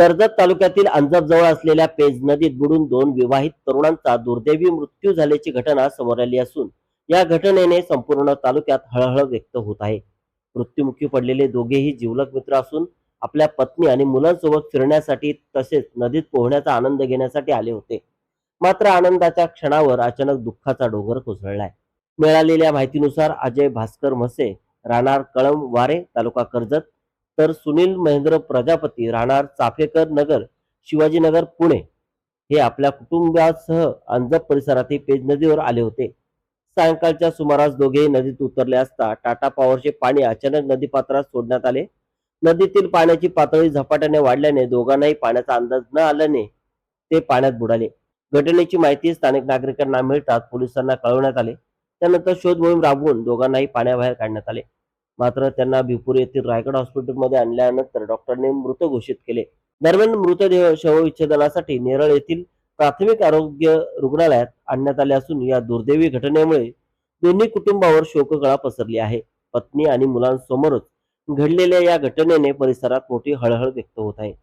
कर्जत तालुक्यातील अंजप असलेल्या पेज नदीत बुडून दोन विवाहित तरुणांचा दुर्दैवी मृत्यू झाल्याची घटना समोर आली असून या घटनेने संपूर्ण तालुक्यात हळहळ व्यक्त होत आहे. मृत्युमुखी पडलेले दोघेही जिवलग मित्र असून आपल्या पत्नी आणि मुलांसोबत फिरण्यासाठी तसेच नदीत पोहण्याचा आनंद घेण्यासाठी आले होते. मात्र आनंदाच्या क्षणावर अचानक दुःखाचा डोंगर कोसळलाय. मिळालेल्या माहितीनुसार अजय भास्कर म्हसे, राहणार कळमवारे, तालुका कर्जत, तर सुनील महेंद्र प्रजापती, राहणार चाफेकर नगर, शिवाजीनगर, पुणे, हे आपल्या कुटुंबासह अंजप परिसरातील पेज नदीवर आले होते. सायंकाळच्या सुमारास दोघेही नदीत उतरले असता टाटा पॉवरचे पाणी अचानक नदीपात्रात सोडण्यात आले. नदीतील पाण्याची पातळी झपाट्याने वाढल्याने दोघांनाही पाण्याचा अंदाज न आल्याने ते पाण्यात बुडाले. घटनेची माहिती स्थानिक नागरिकांना मिळताच पोलिसांना कळवण्यात आले. त्यानंतर शोध मोहीम राबवून दोघांनाही पाण्याबाहेर काढण्यात आले. मात्र त्यांना भिपूर येथील रायगड हॉस्पिटलमध्ये आणल्यानंतर डॉक्टरांनी मृत घोषित केले. दरम्यान मृतदेह शवविच्छेदनासाठी नेरळ येथील प्राथमिक आरोग्य रुग्णालयात आणण्यात आले असून या दुर्दैवी घटनेमुळे दोन्ही कुटुंबावर शोककळा पसरली आहे. पत्नी आणि मुलांसमोरच घडलेल्या या घटनेने परिसरात मोठी हळहळ व्यक्त होत आहे.